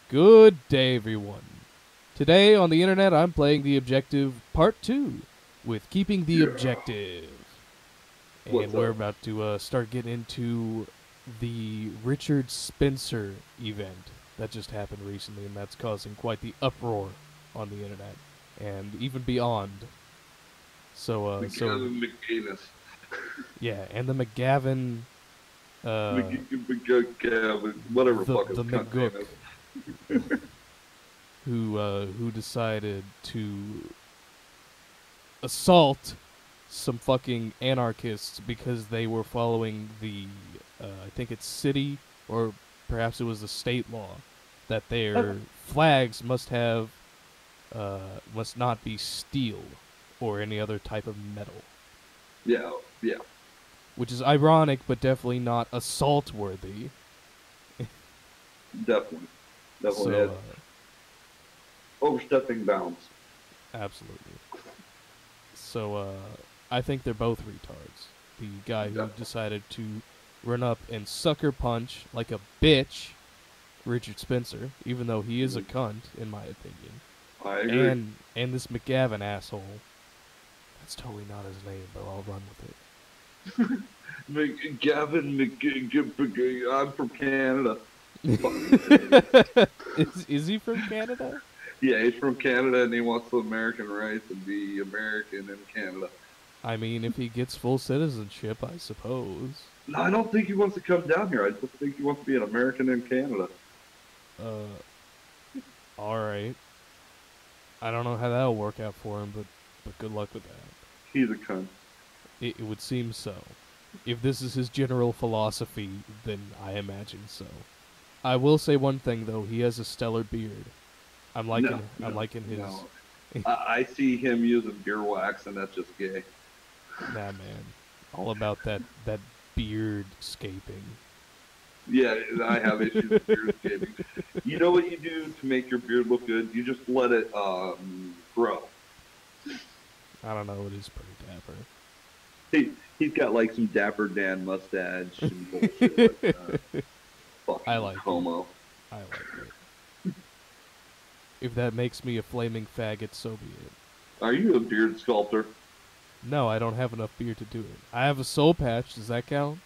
Good day, everyone. Today on the internet, I'm playing The Objective Part 2 with Keeping the Objective. And What's we're up? about to start getting into the Richard Spencer event that just happened recently, and that's causing quite the uproar on the internet and even beyond. So McInnes. yeah, and the McGavin, uh, McGavin, whatever fuck his the cunt name McGook, is. who decided to assault some fucking anarchists because they were following the, I think it's city, or perhaps it was the state law, that their flags must not be steel or any other type of metal. Yeah, yeah, Which is ironic, but definitely not assault-worthy. definitely. Definitely So, had overstepping bounds. absolutely. So, I think they're both retards. The guy who Definitely. decided to run up and sucker punch like a bitch Richard Spencer, even though he is a cunt, in my opinion. I agree. And this McGavin asshole. That's totally not his name, but I'll run with I'm from Canada. it. Is he from Canada? Yeah, he's from Canada and he wants the American rights and be American in Canada. I mean, if he gets full citizenship, I suppose. No, I don't think he wants to come down here. I just think he wants to be an American in Canada. Alright. I don't know how that'll work out for him, but good luck with that. He's a cunt. It would seem so. If this is his general philosophy, then I imagine so. I will say one thing though: he has a stellar beard. I'm liking his. No. I see him using beer wax, and that's just gay. Nah, man, all about that beard scaping. Yeah, I have issues with beard shaving. You know what you do to make your beard look good? You just let it grow. I don't know. It is pretty dapper. He's got like some Dapper Dan mustache and bullshit like that. Fucking I like homo. I like it. If that makes me a flaming faggot, so be it. Are you a beard sculptor? No, I don't have enough beard to do it. I have a soul patch. Does that count?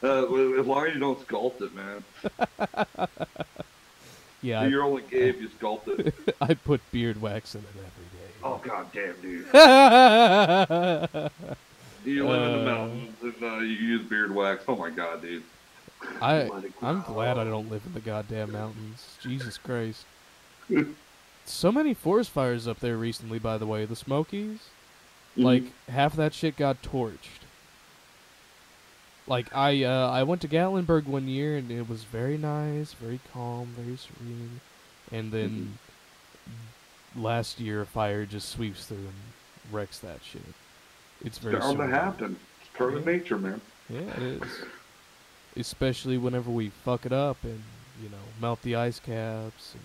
As long as you don't sculpt it, man. Yeah, You're only gay if you sculpt it. I put beard wax in it every day. Oh god damn, dude. You live in the mountains and you use beard wax. Oh my god, dude. I'm glad I don't live in the goddamn mountains. Jesus Christ. So many forest fires up there recently, by the way. The Smokies. Like, half that shit got torched. Like, I went to Gatlinburg one year, and it was very nice, very calm, very serene. And then last year, a fire just sweeps through and wrecks that shit. It's very bound to serene. happen. It's part of nature, man. Yeah, it is. Especially whenever we fuck it up and, melt the ice caps and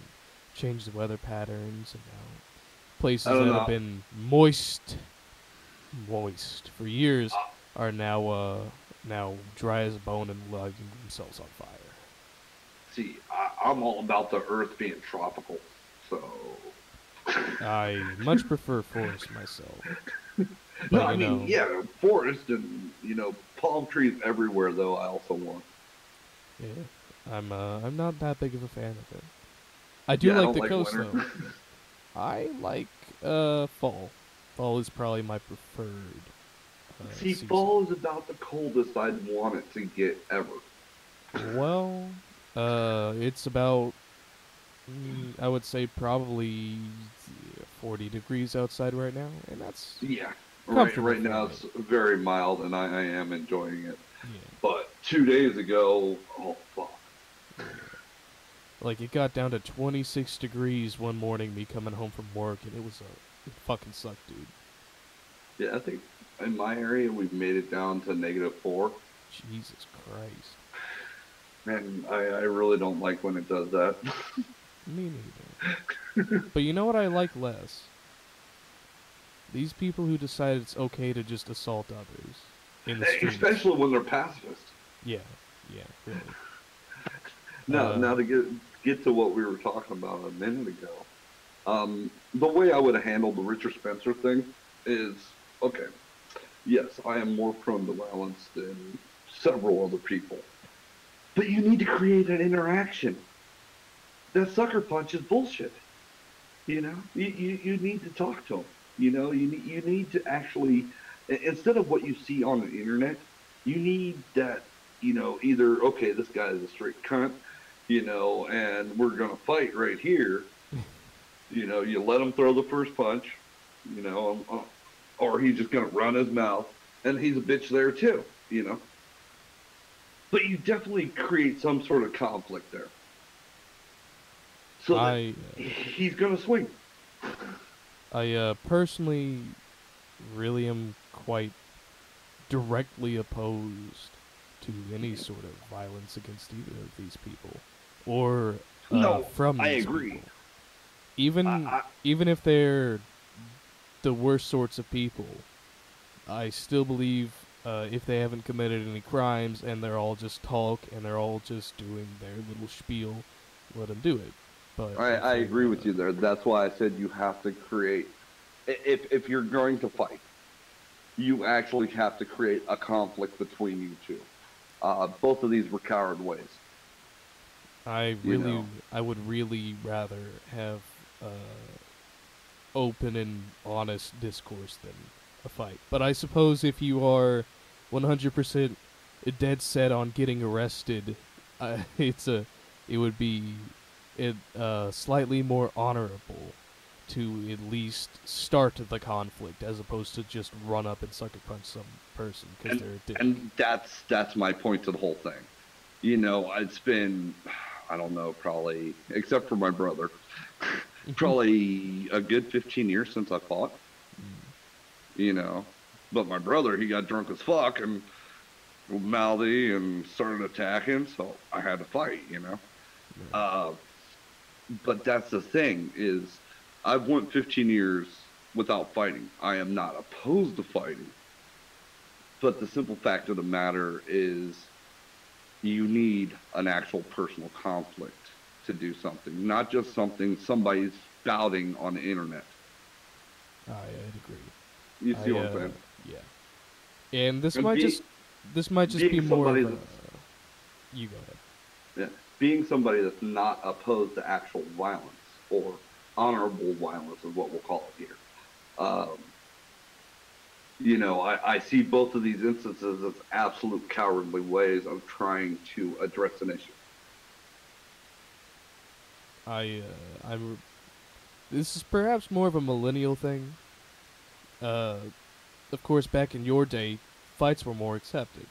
change the weather patterns, and now places that have been moist for years are now dry as a bone and lighting themselves on fire. See, I'm all about the earth being tropical, so... I much prefer forest myself. But, no, I mean, yeah, forest and, palm trees everywhere, though, I also want. Yeah, I'm not that big of a fan of it. I do like the coast, though. I like fall. Fall is probably my preferred. See, season. fall is about the coldest I'd want it to get ever. Well, it's about, I would say probably 40 degrees outside right now, and that's Right now it's very mild, and I am enjoying it. Yeah. But 2 days ago, oh fuck. Yeah. Like, it got down to 26 degrees one morning, me coming home from work, and it fucking sucked, dude. Yeah, I think in my area we've made it down to -4. Jesus Christ. Man, I really don't like when it does that. Me neither. But you know what I like less? These people who decide it's okay to just assault others in the streets. Especially when they're pacifists. Yeah, really. Now to get to what we were talking about a minute ago, the way I would have handled the Richard Spencer thing is, okay, yes, I am more prone to violence than several other people, but you need to create an interaction. That sucker punch is bullshit. You know, you need to talk to them. You know, you need to actually, instead of what you see on the internet, you need that, you know, either, okay, this guy is a straight cunt, you know, and we're going to fight right here. You know, you let him throw the first punch, you know, or he's just going to run his mouth, and he's a bitch there too, you know. But you definitely create some sort of conflict there. So he's going to swing. I personally really am quite directly opposed to any sort of violence against either of these people, or from these agree. People. Even if they're the worst sorts of people, I still believe if they haven't committed any crimes and they're all just talk and they're all just doing their little spiel, let them do it. But I agree with you there. That's why I said you have to create, if you're going to fight, you actually have to create a conflict between you two. Both of these were coward ways. I would really rather have open and honest discourse than a fight. But I suppose if you are 100% dead set on getting arrested, it would be slightly more honorable to at least start the conflict as opposed to just run up and sucker punch some person because they're a dick. And that's my point to the whole thing. You know, it's been, I don't know, probably, except for my brother, probably a good 15 years since I fought. You know, but my brother, he got drunk as fuck and mouthy and started attacking, so I had to fight, you know. But that's the thing, is I've went 15 years without fighting. I am not opposed to fighting. But the simple fact of the matter is you need an actual personal conflict to do something, not just something somebody's spouting on the internet. I'd agree. You see what I'm saying? Yeah. And this might just be more of a... You go ahead. Yeah. Being somebody that's not opposed to actual violence, or honorable violence is what we'll call it here. You know, I see both of these instances as absolute cowardly ways of trying to address an issue. This is perhaps more of a millennial thing. Of course, back in your day, fights were more accepted.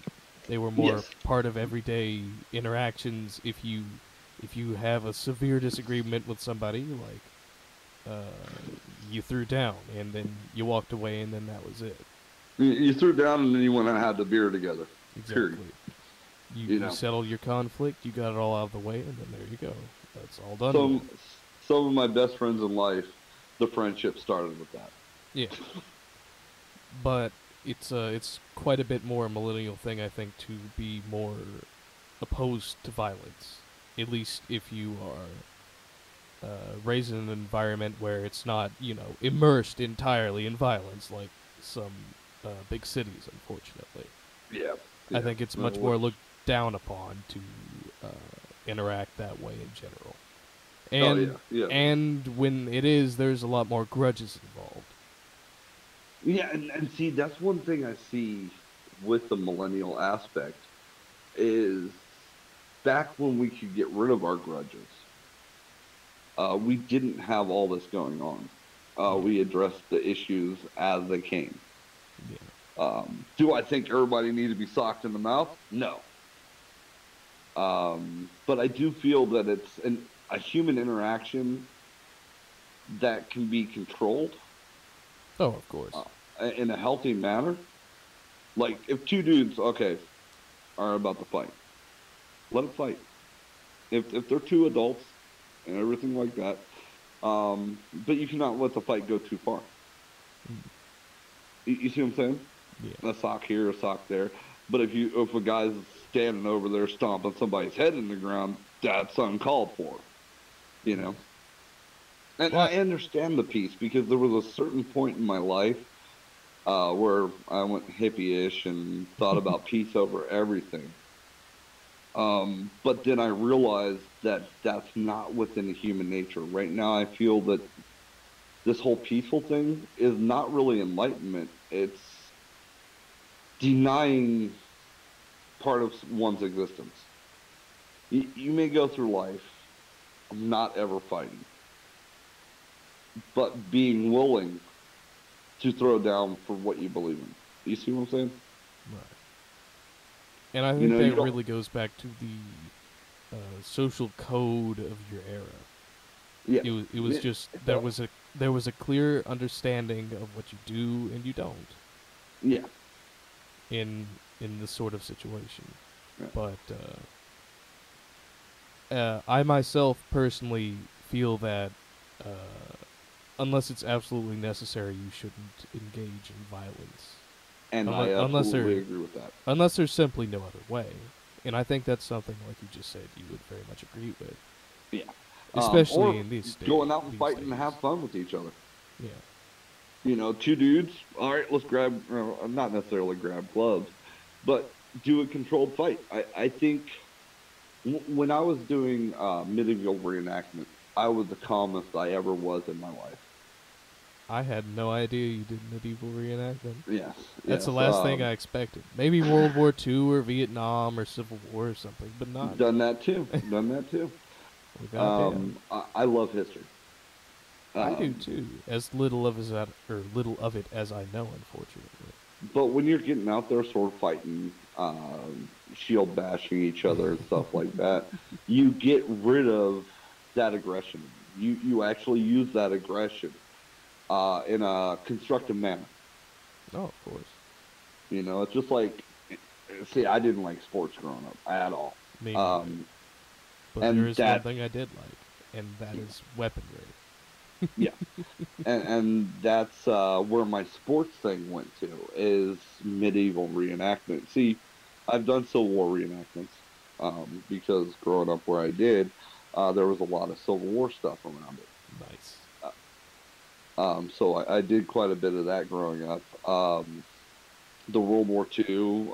They were more part of everyday interactions. If you have a severe disagreement with somebody, like you threw down and then you walked away and then that was it. You threw down and then you went and had the beer together. Exactly. You settled your conflict, you got it all out of the way, and then there you go. That's all done. Some of my best friends in life, the friendship started with that. Yeah. But it's quite a bit more a millennial thing, I think, to be more opposed to violence. At least if you are raised in an environment where it's not, immersed entirely in violence like some big cities, unfortunately. Yeah. I think it's much more looked down upon to interact that way in general. And and when it is, there's a lot more grudges involved. Yeah, and see, that's one thing I see with the millennial aspect is back when we could get rid of our grudges, we didn't have all this going on. We addressed the issues as they came. Yeah. Do I think everybody needs to be socked in the mouth? No. But I do feel that it's a human interaction that can be controlled. Oh, of course. In a healthy manner. Like, if two dudes, are about to fight, let them fight. If they're two adults and everything like that, but you cannot let the fight go too far. You see what I'm saying? Yeah. A sock here, a sock there. But if a guy's standing over there stomping somebody's head in the ground, that's uncalled for. you know. And Well, I understand the peace because there was a certain point in my life where I went hippie-ish and thought about peace over everything. But then I realized that that's not within human nature. Right now, I feel that this whole peaceful thing is not really enlightenment. It's denying part of one's existence. You may go through life not ever fighting, but being willing to throw down for what you believe in. You see what I'm saying? right. And I You think know, that you don't. really goes back to the social code of your era. Yeah. It was just there was a clear understanding of what you do and you don't Yeah. in this sort of situation. Yeah. But I myself personally feel that unless it's absolutely necessary, you shouldn't engage in violence. And I Unless absolutely agree with that. unless there's simply no other way. And I think that's something, like you just said, you would very much agree with, Yeah. especially Or in going out and these fighting days. and have fun with each other. Yeah, You know, two dudes. All right, let's grab, not necessarily grab gloves, but do a controlled fight. I think when I was doing medieval reenactment, I was the calmest I ever was in my life. I had no idea you did medieval reenactment. Yes, That's yes. the last thing I expected. Maybe World War II or Vietnam or Civil War or something, but not. Done that too. Done that too. Well, goddamn. I love history. I do Um, too. As little of little of it as I know, unfortunately. but when you're getting out there sword fighting, shield bashing each other and stuff like that, you get rid of that aggression. You actually use that aggression in a constructive manner. Oh, of course. You know, it's just like, see, I didn't like sports growing up at all. Me neither. Um, But and there is one that, thing I did like, and that is weaponry. yeah, and that's where my sports thing went to is medieval reenactment. See, I've done Civil War reenactments because growing up where I did, there was a lot of Civil War stuff around it. Nice. So I did quite a bit of that growing up. The World War II,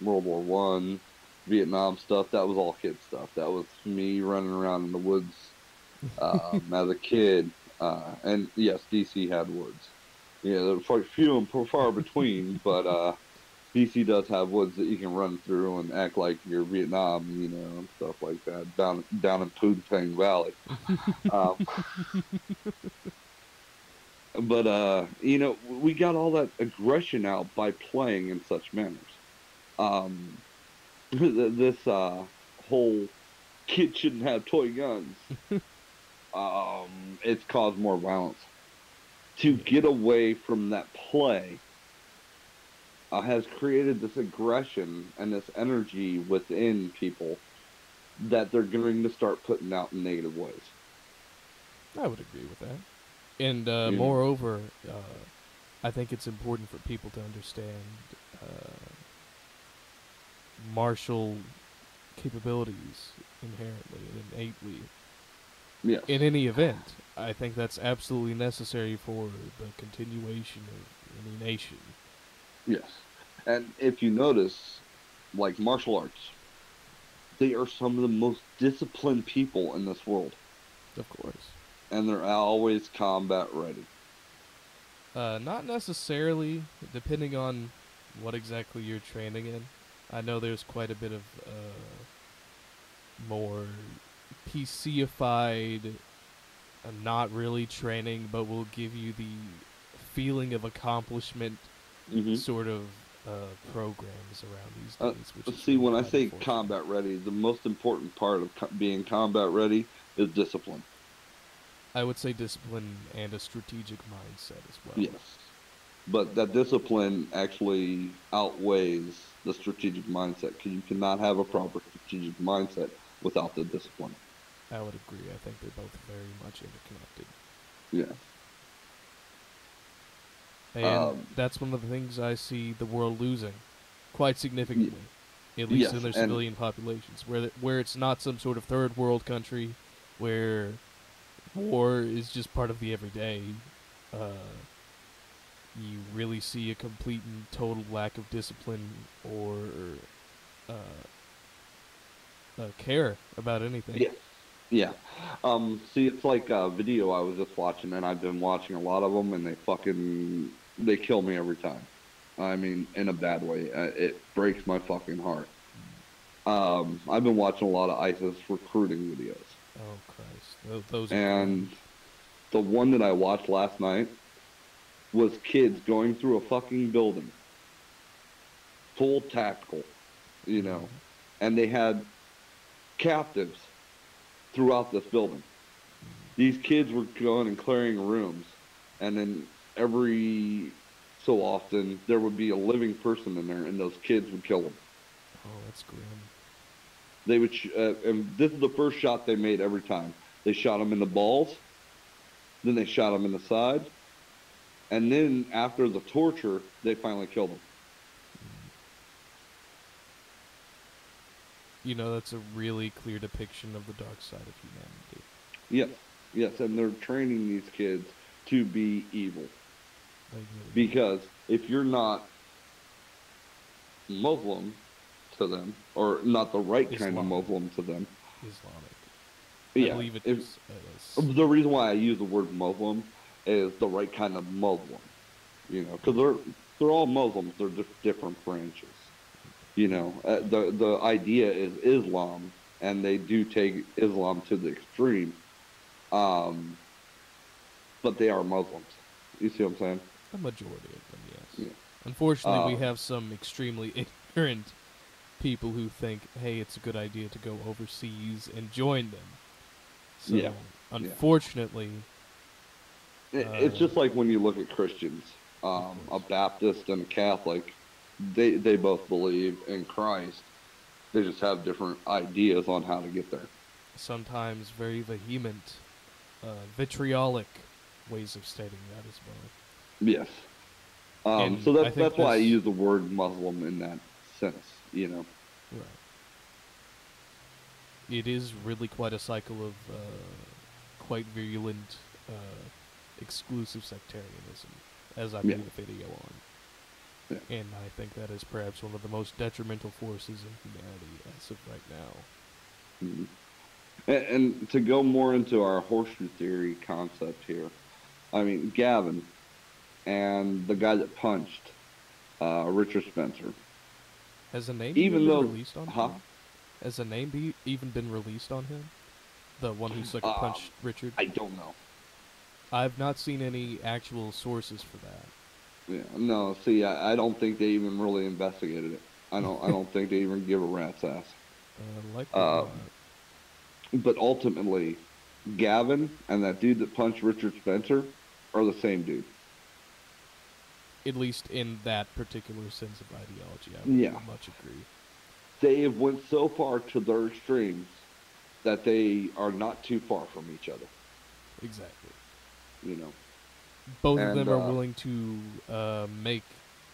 World War One, Vietnam stuff, that was all kid stuff. That was me running around in the woods as a kid. And yes, DC had woods. Yeah, they're few and far between, but DC does have woods that you can run through and act like you're Vietnam, you know, and stuff like that down in Poontang Valley. Um, but you know, we got all that aggression out by playing in such manners. Um, this whole kid shouldn't have toy guns. It's caused more violence. To get away from that play has created this aggression and this energy within people that they're going to start putting out in negative ways. I would agree with that. And Yeah. moreover, I think it's important for people to understand martial capabilities inherently and innately. Yes. In any event, I think that's absolutely necessary for the continuation of any nation. Yes. And if you notice, like martial arts, they are some of the most disciplined people in this world. Of course. And they're always combat ready. Not necessarily, depending on what exactly you're training in. I know there's quite a bit of more PC-ified, not really training, but will give you the feeling of accomplishment sort of programs around these days. Which is see, really when I say unfortunate. combat ready, the most important part of being combat ready is discipline. I would say discipline and a strategic mindset as well. Yes. But that discipline actually outweighs the strategic mindset because you cannot have a proper strategic mindset without the discipline. I would agree. I think they're both very much interconnected. Yeah. And that's one of the things I see the world losing quite significantly, at least in their civilian populations, where it's not some sort of third world country where war is just part of the everyday, you really see a complete and total lack of discipline or uh, care about anything. Yeah. Yeah. See, it's like a video I was just watching, and I've been watching a lot of them, and they kill me every time. I mean, in a bad way. It breaks my fucking heart. I've been watching a lot of ISIS recruiting videos. Oh, Christ. Those are And the one that I watched last night was kids going through a fucking building, full tactical, you know, and they had captives throughout this building. These kids were going and clearing rooms, and then every so often there would be a living person in there, and those kids would kill them. Oh, that's grim. They would, and this is the first shot they made every time. They shot them in the balls, then they shot them in the side, and then after the torture, they finally killed them. You know, that's a really clear depiction of the dark side of humanity. Yes, yes, and they're training these kids to be evil. Because if you're not Muslim to them, or not the right kind of Muslim to them, Islamic. Yeah, I believe it is. The reason why I use the word Muslim is the right kind of Muslim, you know, because they're all Muslims. They're just different branches. You know, the idea is Islam, and they do take Islam to the extreme, but they are Muslims. You see what I'm saying? A majority of them, yes. Yeah. Unfortunately, we have some extremely ignorant people who think, hey, it's a good idea to go overseas and join them. So, yeah. Unfortunately... it's just like when you look at Christians, a Baptist and a Catholic, they both believe in Christ. They just have different ideas on how to get there. Sometimes very vehement, vitriolic ways of stating that as well. Yes. So that's why I use the word Muslim in that sense, you know. Right. It is really quite a cycle of quite virulent, exclusive sectarianism, as I made a video on. Yeah. And I think that is perhaps one of the most detrimental forces in humanity as of right now. Mm-hmm. And to go more into our horseshoe theory concept here, I mean, Gavin and the guy that punched Richard Spencer. Has a name been released on him? Has a name even been released on him? The one who sucker punched Richard? I don't know. I've not seen any actual sources for that. Yeah, no. See, I don't think they even really investigated it. I don't think they even give a rat's ass. But ultimately, Gavin and that dude that punched Richard Spencer are the same dude. At least in that particular sense of ideology, I would much agree. They have went so far to their extremes that they are not too far from each other. Exactly. You know. Both of them are willing to make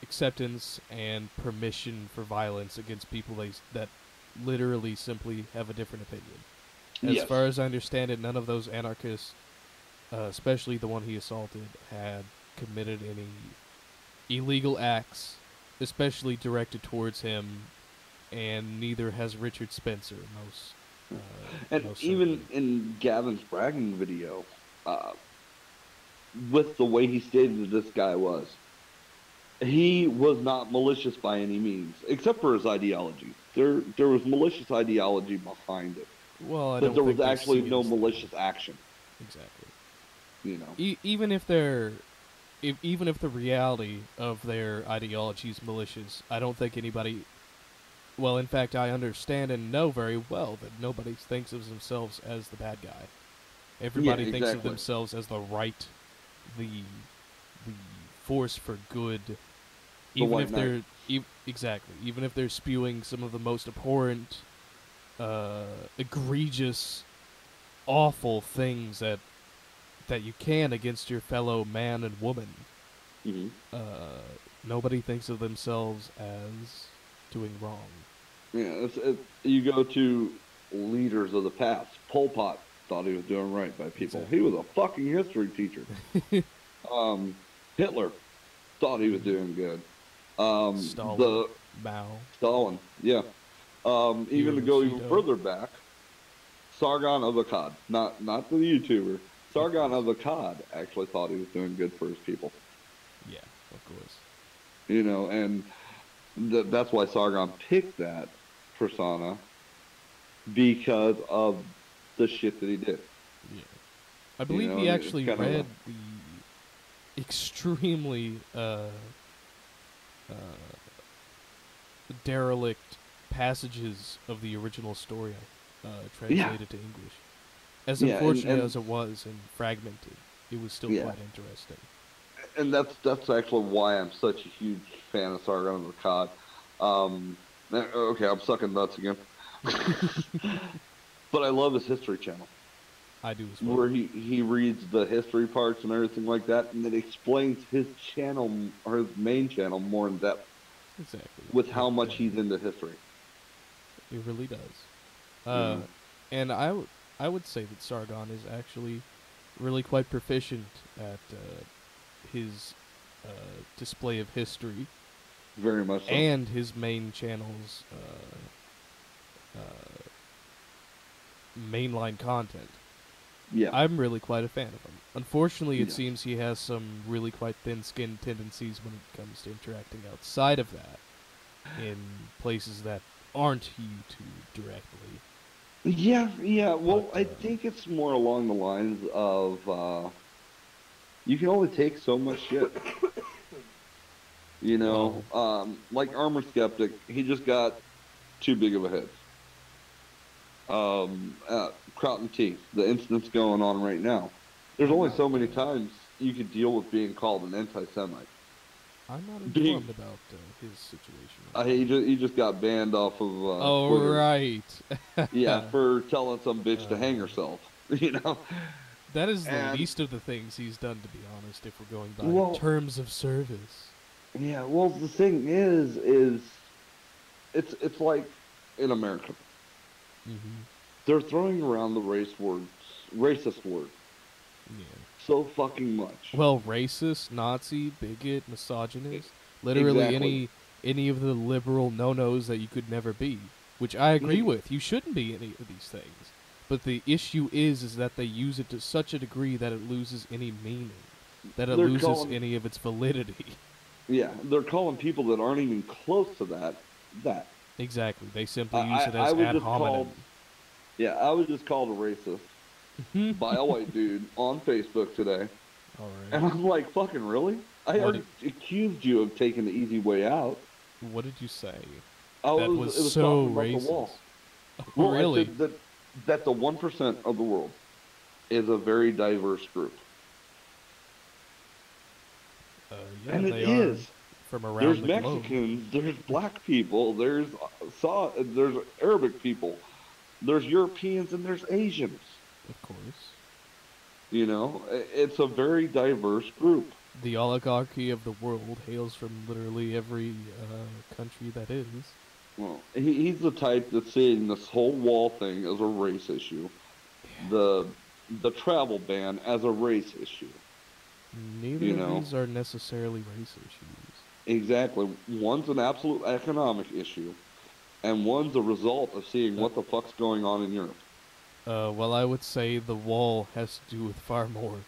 acceptance and permission for violence against people that literally simply have a different opinion. As far as I understand it, none of those anarchists, especially the one he assaulted, had committed any illegal acts, especially directed towards him, and neither has Richard Spencer. And even in Gavin's bragging video, with the way he stated that this guy was, he was not malicious by any means, except for his ideology. There was malicious ideology behind it. Well, I but don't there think was actually no malicious action. Exactly. You know, even if the reality of their ideology is malicious, I don't think anybody. Well, in fact, I understand and know very well that nobody thinks of themselves as the bad guy. Everybody thinks of themselves as the right, the force for good. Even if they're even if they're spewing some of the most abhorrent, egregious, awful things that you can against your fellow man and woman. Mm-hmm. Nobody thinks of themselves as doing wrong. Yeah, you go to leaders of the past. Pol Pot thought he was doing right by people. Exactly. He was a fucking history teacher. Hitler thought he was doing good. Stalin, yeah. Even to go even further back, Sargon of Akkad, not the YouTuber. Sargon of Akkad actually thought he was doing good for his people. Yeah, of course. You know, and that's why Sargon picked that persona, because of the shit that he did. Yeah. I believe he actually read the extremely derelict passages of the original story translated to English. As unfortunate as it was and fragmented, it was still quite interesting. And that's actually why I'm such a huge fan of Sargon of Akkad. Okay, I'm sucking nuts again. But I love his history channel. I do as well. Where he reads the history parts and everything like that, and it explains his channel, or his main channel, more in depth. Exactly. With how much he's into history. It really does. And I would say that Sargon is actually really quite proficient at his display of history. Very much so. And his main channel's mainline content. Yeah. I'm really quite a fan of him. Unfortunately, it seems he has some really quite thin-skinned tendencies when it comes to interacting outside of that, in places that aren't YouTube directly. Yeah. Well, but, I think it's more along the lines of you can only take so much shit. You know, like Armor Skeptic, he just got too big of a head. Croton T, the instance going on right now. There's only so many times you could deal with being called an anti-Semite. I'm not informed about his situation. He just got banned off of Twitter. Right. Yeah, for telling some bitch to hang herself. You know? That is the least of the things he's done, to be honest, if we're going by terms of service. Yeah, well, the thing is it's like in America. Mm-hmm. They're throwing around the racist word, so fucking much. Well, racist, Nazi, bigot, misogynist, literally any of the liberal no-nos that you could never be, which I agree with. You shouldn't be any of these things. But the issue is that they use it to such a degree that it loses any meaning, that it loses any of its validity. Yeah, they're calling people that aren't even close to that. Exactly. They simply use it as ad hominem. I was just called a racist by a white dude on Facebook today. All right. And I'm like, fucking really? I already accused you of taking the easy way out. What did you say? It was so racist. Oh, well, really? I said that the 1% of the world is a very diverse group. And it is. From around there's the Mexicans, there's black people, there's Arabic people, there's Europeans, and there's Asians. Of course. You know, it's a very diverse group. The oligarchy of the world hails from literally every country that is. Well, he's the type that's seeing this whole wall thing as a race issue. Yeah. The travel ban as a race issue. Neither of these are necessarily race issues. Exactly. One's an absolute economic issue, and one's a result of seeing what the fuck's going on in Europe. Well, I would say the wall has to do with far more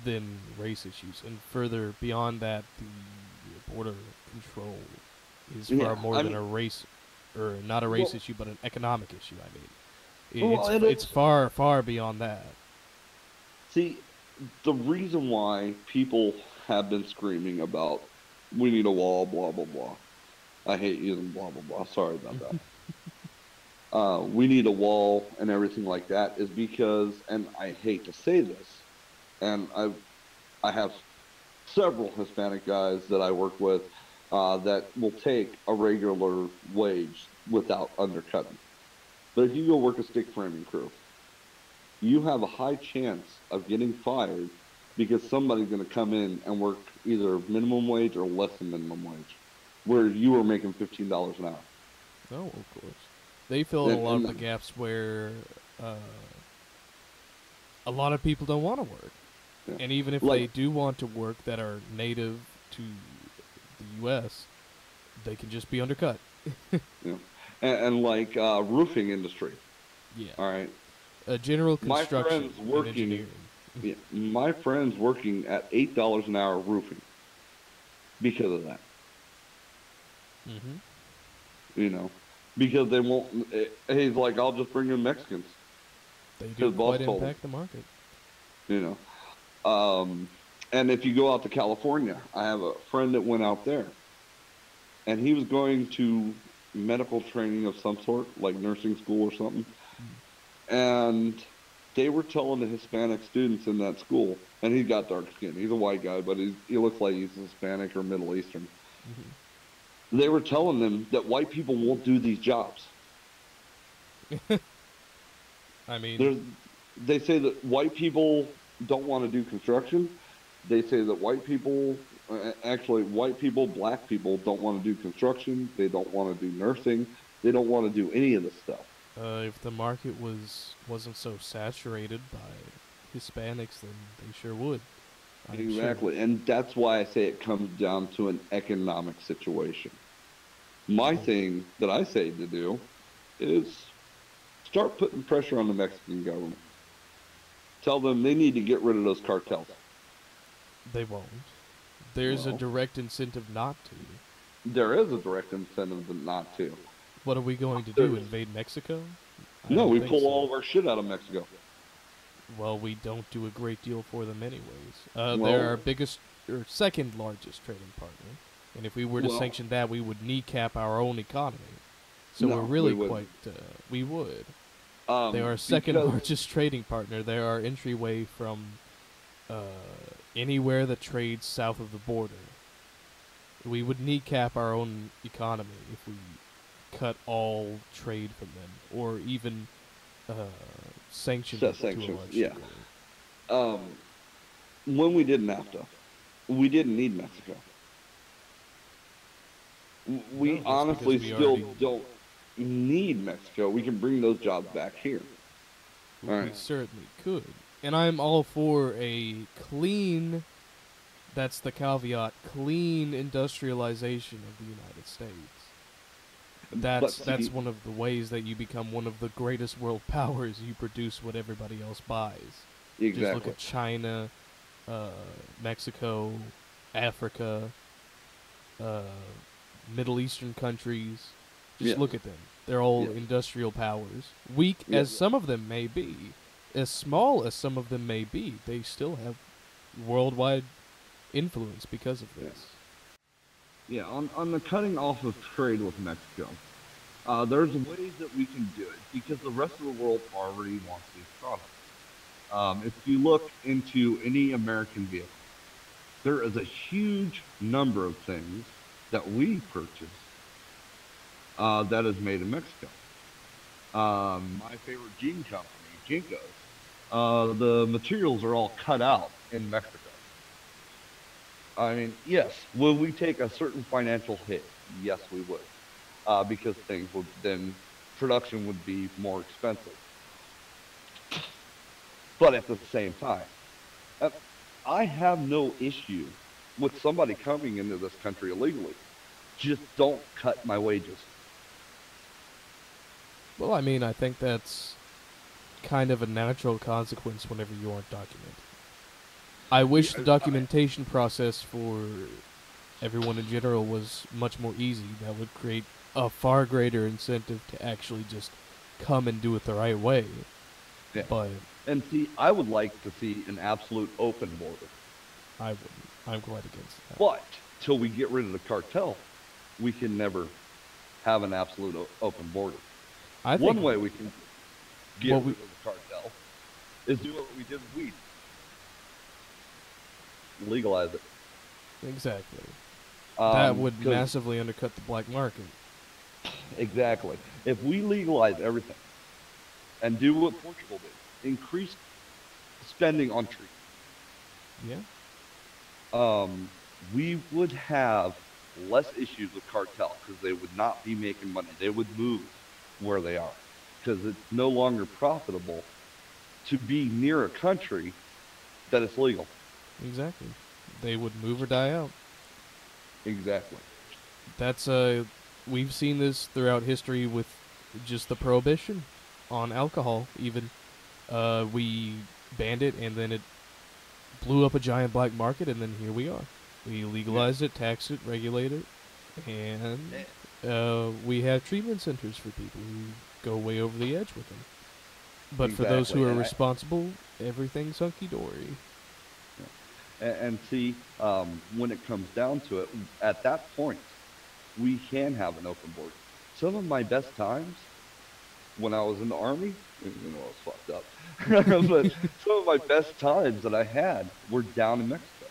than race issues, and further beyond that, the border control is far more than a race, or not a race issue, but an economic issue. I mean, it's far, far beyond that. See, the reason why people have been screaming about we need a wall, blah blah blah. I hate using blah blah blah. Sorry about that. We need a wall and everything like that is because, and I hate to say this, and I have several Hispanic guys that I work with that will take a regular wage without undercutting. But if you go work a stick framing crew, you have a high chance of getting fired because somebody's going to come in and work either minimum wage or less than minimum wage, where you are making $15 an hour. Oh, of course. They fill in a lot of the gaps where a lot of people don't want to work. Yeah. And even if Like- they do want to work that are native to the U.S., they can just be undercut. Yeah. And like roofing industry. Yeah. All right. General My construction friend's and working. engineering. Yeah, my friend's working at $8 an hour roofing because of that. Mm-hmm. You know, because they won't. He's like, I'll just bring in Mexicans. They do His boss quite told him. impact the market. You know, and if you go out to California, I have a friend that went out there, and he was going to medical training of some sort, like nursing school or something, and they were telling the Hispanic students in that school, and he's got dark skin. He's a white guy, but he looks like he's Hispanic or Middle Eastern. Mm-hmm. They were telling them that white people won't do these jobs. I mean, They say that white people don't want to do construction. They say that white people, white people, black people don't want to do construction. They don't want to do nursing. They don't want to do any of this stuff. if the market wasn't so saturated by Hispanics, then they sure would. Exactly, sure. And that's why I say it comes down to an economic situation. My thing that I say to do is start putting pressure on the Mexican government. Tell them they need to get rid of those cartels. They won't. There's a direct incentive not to. There is a direct incentive not to. What are we going to do, invade Mexico? No, we pull all of our shit out of Mexico. Well, we don't do a great deal for them anyways. They're our biggest or second largest trading partner. And if we were to sanction that, we would kneecap our own economy. So we're really we would. They are our second largest trading partner. They're our entryway from anywhere that trades south of the border. We would kneecap our own economy if we cut all trade from them, or even sanction it to a large degree. When we did NAFTA, we didn't need Mexico. We honestly still don't need Mexico. We can bring those jobs back here. We certainly could. And I'm all for a clean, that's the caveat, clean industrialization of the United States. That's one of the ways that you become one of the greatest world powers. You produce what everybody else buys. Exactly. Just look at China, Mexico, Africa, Middle Eastern countries. Just look at them. They're all industrial powers. Weak as some of them may be, as small as some of them may be, they still have worldwide influence because of this. Yeah, on the cutting off of trade with Mexico, there's ways that we can do it because the rest of the world already wants these products. If you look into any American vehicle, there is a huge number of things that we purchase that is made in Mexico. My favorite jean company, Jinkos, the materials are all cut out in Mexico. I mean, yes, will we take a certain financial hit? Yes, we would, because things would then production would be more expensive. But at the same time, I have no issue with somebody coming into this country illegally. Just don't cut my wages. Well, I mean, I think that's kind of a natural consequence whenever you aren't documented. I wish the documentation process for everyone in general was much more easy. That would create a far greater incentive to actually just come and do it the right way. Yeah. But and see, I would like to see an absolute open border. I wouldn't. I'm quite against that. But till we get rid of the cartel, we can never have an absolute open border. I think one way we can get rid of the cartel is do what we did with weed. Legalize it. Exactly. That would massively undercut the black market. Exactly. If we legalize everything and do what Portugal did, increase spending on trees. Yeah. We would have less issues with cartel because they would not be making money. They would move where they are because it's no longer profitable to be near a country that is legal. Exactly. They would move or die out. Exactly. That's we've seen this throughout history with just the prohibition on alcohol. Even we banned it, and then it blew up a giant black market, and then here we are. We legalized it, taxed it, regulate it, and we have treatment centers for people who go way over the edge with them. But for those who are responsible, everything's hunky-dory. And see, when it comes down to it, at that point, we can have an open border. Some of my best times when I was in the Army, I was fucked up, but some of my best times that I had were down in Mexico.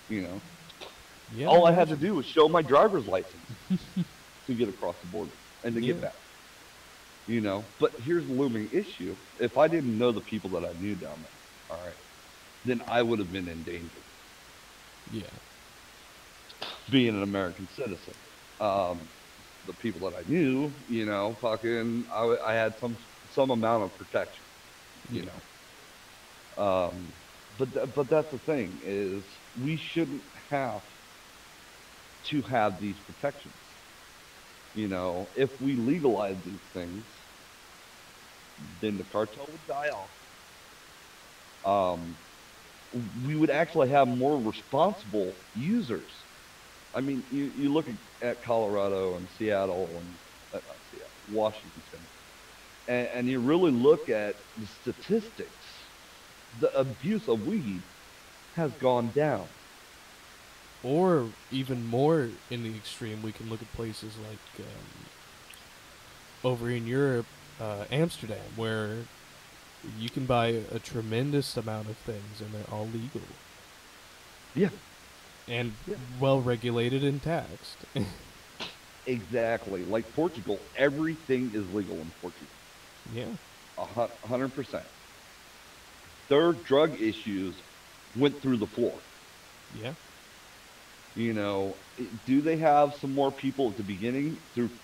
Yeah, all I had to do was show my driver's license to get across the border and to get back. But here's the looming issue. If I didn't know the people that I knew down there, all right, then I would have been in danger. Yeah. Being an American citizen. The people that I knew, I had some amount of protection, But that's the thing, is we shouldn't have to have these protections. If we legalize these things, then the cartel would die off. We would actually have more responsible users. I mean, you look at Colorado and Seattle and Washington, and you really look at the statistics. The abuse of weed has gone down. Or even more in the extreme, we can look at places like over in Europe, Amsterdam, where you can buy a tremendous amount of things and they're all legal. Yeah. And well regulated and taxed. Exactly. Like Portugal, everything is legal in Portugal. Yeah. 100%. Their drug issues went through the floor. Yeah. Do they have some more people at the beginning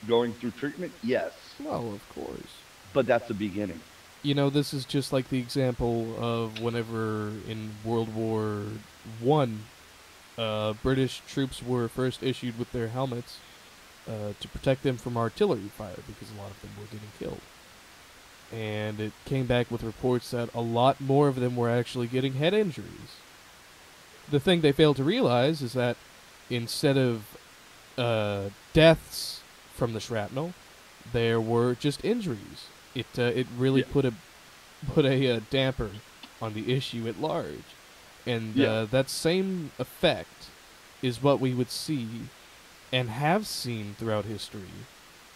going through treatment? Yes. Well, of course. But that's the beginning. This is just like the example of whenever in World War I, British troops were first issued with their helmets to protect them from artillery fire because a lot of them were getting killed. And it came back with reports that a lot more of them were actually getting head injuries. The thing they failed to realize is that instead of deaths from the shrapnel, there were just injuries. It really put a damper on the issue at large. And that same effect is what we would see and have seen throughout history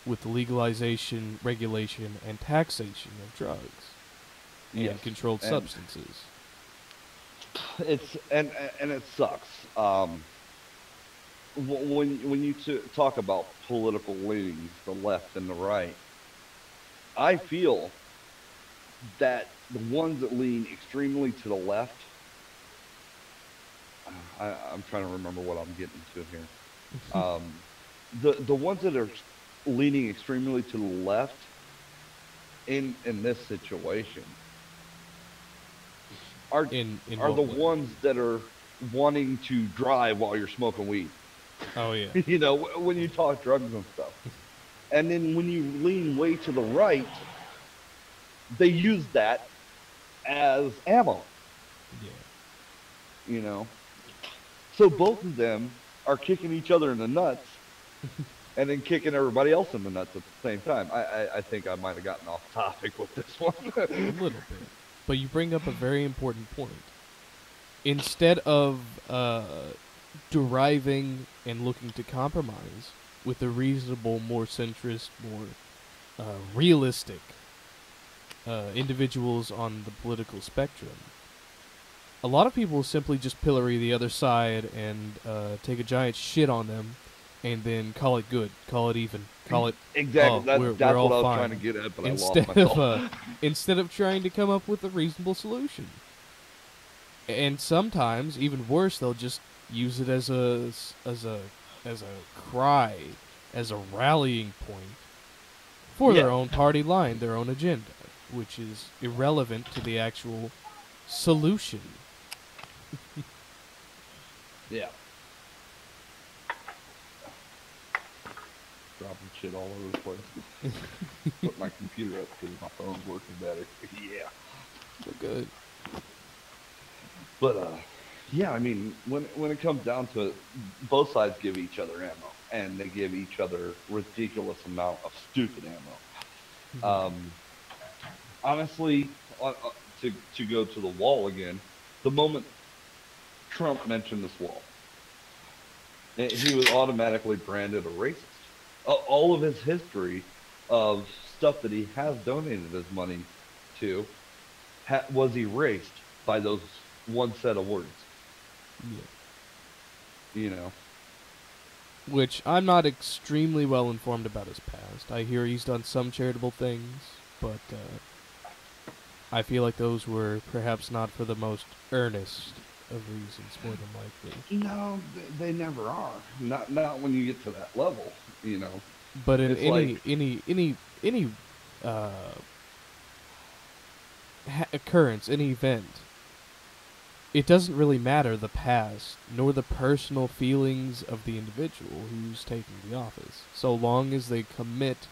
with the legalization, regulation, and taxation of drugs and controlled substances. And it sucks. When you talk about political leanings, the left and the right, I feel that the ones that lean extremely to the left, I'm trying to remember what I'm getting to here. The ones that are leaning extremely to the left in this situation are the ones that are wanting to drive while you're smoking weed. Oh yeah. When you talk drugs and stuff. And then when you lean way to the right, they use that as ammo. Yeah. So both of them are kicking each other in the nuts and then kicking everybody else in the nuts at the same time. I think I might have gotten off topic with this one. A little bit. But you bring up a very important point. Instead of deriving and looking to compromise with the reasonable, more centrist, more realistic individuals on the political spectrum, a lot of people will simply just pillory the other side and take a giant shit on them and then call it good, call it even, call it exactly. That's we're what I all was fine. trying to get at, but I lost myself. Instead of trying to come up with a reasonable solution. And sometimes, even worse, they'll just use it as a cry, as a rallying point for their own party line, their own agenda. which is irrelevant to the actual solution. Yeah. Dropping shit all over the place. Put my computer up because my phone's working better. Yeah. So good. But, yeah, I mean, when it comes down to it, both sides give each other ammo, and they give each other ridiculous amount of stupid ammo. Honestly, to go to the wall again, the moment Trump mentioned this wall, he was automatically branded a racist. All of his history of stuff that he has donated his money to was erased by those one set of words. Yeah. You know. Which I'm not extremely well informed about his past. I hear he's done some charitable things, but I feel like those were perhaps not for the most earnest of reasons, more than likely. No, they never are. Not when you get to that level, you know. But in It's any occurrence, any event, it doesn't really matter the past, nor the personal feelings of the individual who's taking the office, so long as they commit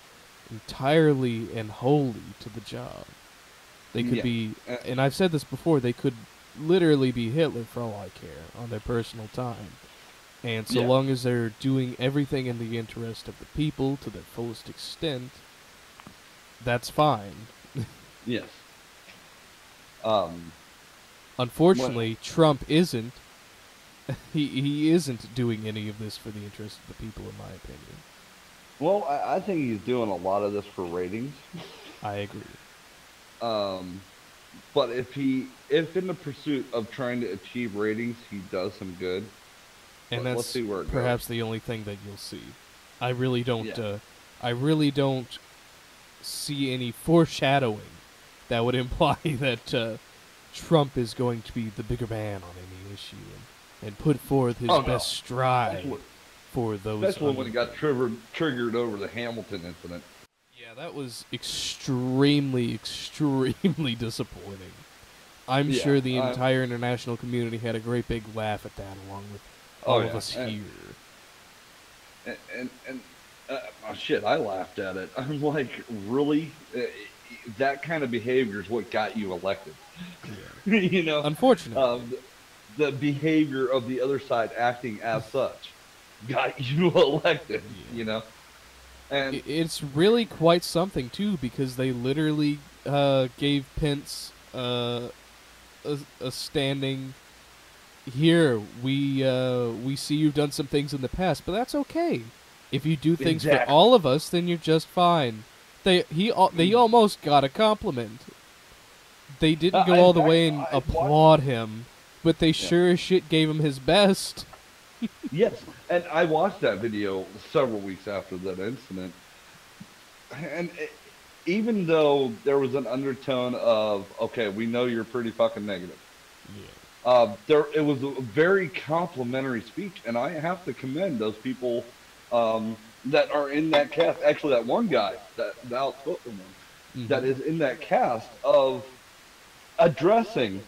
entirely and wholly to the job. They could be, and I've said this before, they could literally be Hitler for all I care, on their personal time. And so long as they're doing everything in the interest of the people to their fullest extent, that's fine. Yes. Unfortunately, Trump isn't. He isn't doing any of this for the interest of the people, in my opinion. Well, I think he's doing a lot of this for ratings. I agree. But if in the pursuit of trying to achieve ratings, he does some good, and let's that's see where it perhaps goes. the only thing that you'll see. I really don't. Yeah. I really don't see any foreshadowing that would imply that Trump is going to be the bigger man on any issue and put forth his best stride for those. Especially when he got triggered over the Hamilton incident. Yeah, that was extremely, extremely disappointing. I'm sure the entire international community had a great big laugh at that, along with all of us here. And shit, I laughed at it. I'm like, really? That kind of behavior is what got you elected. Yeah. You know? Unfortunately. The behavior of the other side acting as such got you elected, you know? And it's really quite something, too, because they literally gave Pence a standing, here, we see you've done some things in the past, but that's okay. If you do things for all of us, then you're just fine. They almost got a compliment. They didn't go all the way and applaud him, but they sure as shit gave him his best. Yes, and I watched that video several weeks after that incident, and even though there was an undertone of, okay, we know you're pretty fucking negative, it was a very complimentary speech, and I have to commend those people that are in that cast. Actually, that one guy, the outspoken one, that is in that cast of addressing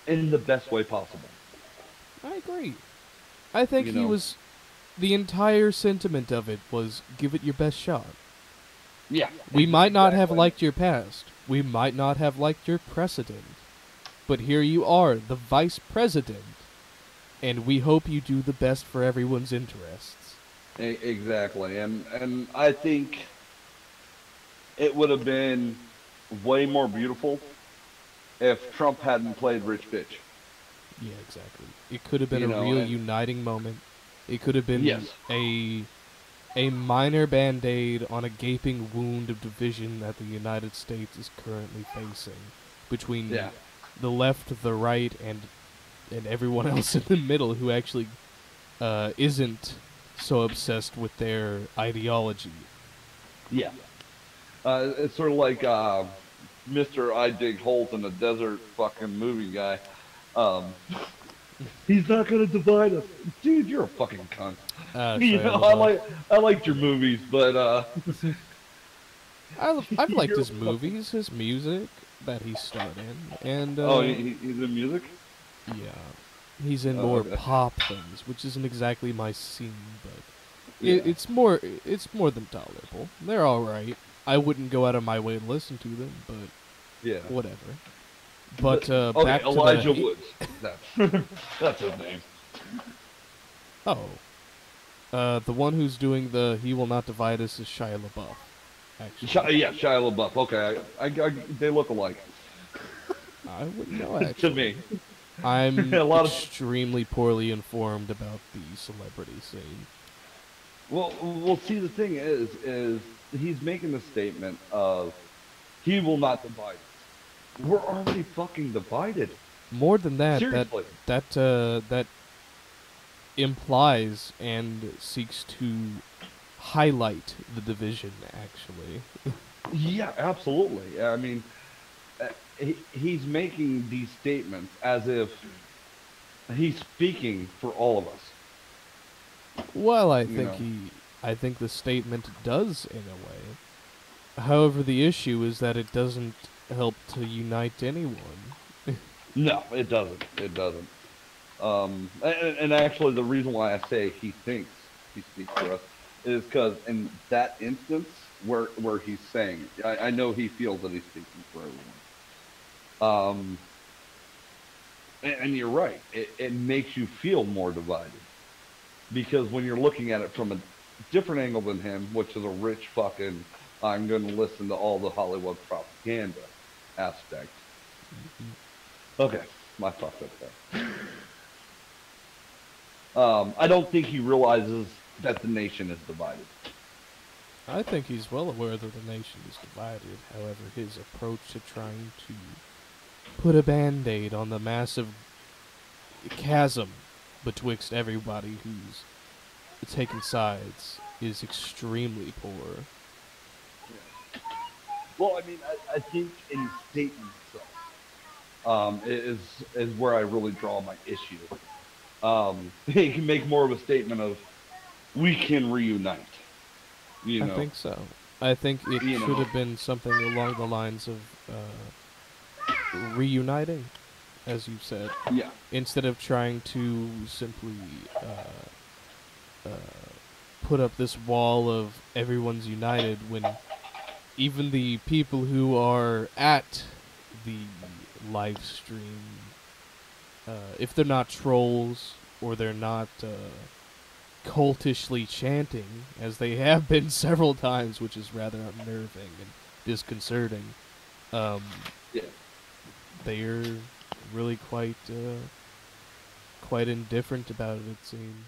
in the best way possible. I agree. I think he was... The entire sentiment of it was, give it your best shot. Yeah. We might not have liked your past. We might not have liked your precedent. But here you are, the vice president. And we hope you do the best for everyone's interests. Exactly. And I think it would have been way more beautiful if Trump hadn't played rich bitch. Yeah, exactly. It could have been a real uniting moment. It could have been a minor band-aid on a gaping wound of division that the United States is currently facing between the left, the right, and everyone else in the middle who actually isn't so obsessed with their ideology. Yeah. It's sort of like Mr. I Dig Holes in the Desert fucking movie guy. He's not gonna divide us, dude. You're a fucking cunt. I liked your movies, but I've liked his movies, his music that he starred in, and he's in music. yeah, he's in more Okay. pop things, which isn't exactly my scene, but Yeah. it's more than tolerable. They're all right. I wouldn't go out of my way to listen to them, but Yeah. whatever. But Okay, back to Elijah the Woods. That's his name. the one who's doing the "He Will Not Divide Us" is Shia LaBeouf. Actually, Shia LaBeouf. Okay, I they look alike. I wouldn't know actually. To me. I'm A lot of- extremely poorly informed about the celebrity scene. Well, see, the thing is he's making the statement of he will not divide us. We're already fucking divided. More than that, Seriously. that implies and seeks to highlight the division, actually. Yeah, absolutely. I mean, he's making these statements as if he's speaking for all of us. Well, I You think know. I think the statement does in a way. However, the issue is that it doesn't help to unite anyone. No, it doesn't. It doesn't. And actually, the reason why I say he thinks he speaks for us is because in that instance where he's saying, I know he feels that he's speaking for everyone. And you're right. It makes you feel more divided because when you're looking at it from a different angle than him, which is a rich fucking, I'm going to listen to all the Hollywood propaganda aspect. Okay, my fucked up there. I don't think he realizes that the nation is divided. I think he's well aware that the nation is divided. However, his approach to trying to put a band-aid on the massive chasm betwixt everybody who's taking sides is extremely poor. Well, I mean, I think in the statement itself is where I really draw my issue. He can make more of a statement of, we can reunite. You know? I think so. I think it You should know. have been something along the lines of reuniting, as you said, Yeah. instead of trying to simply put up this wall of everyone's united when even the people who are at the live stream, if they're not trolls or they're not cultishly chanting, as they have been several times, which is rather unnerving and disconcerting, Yeah. they're really quite indifferent about it, it seems.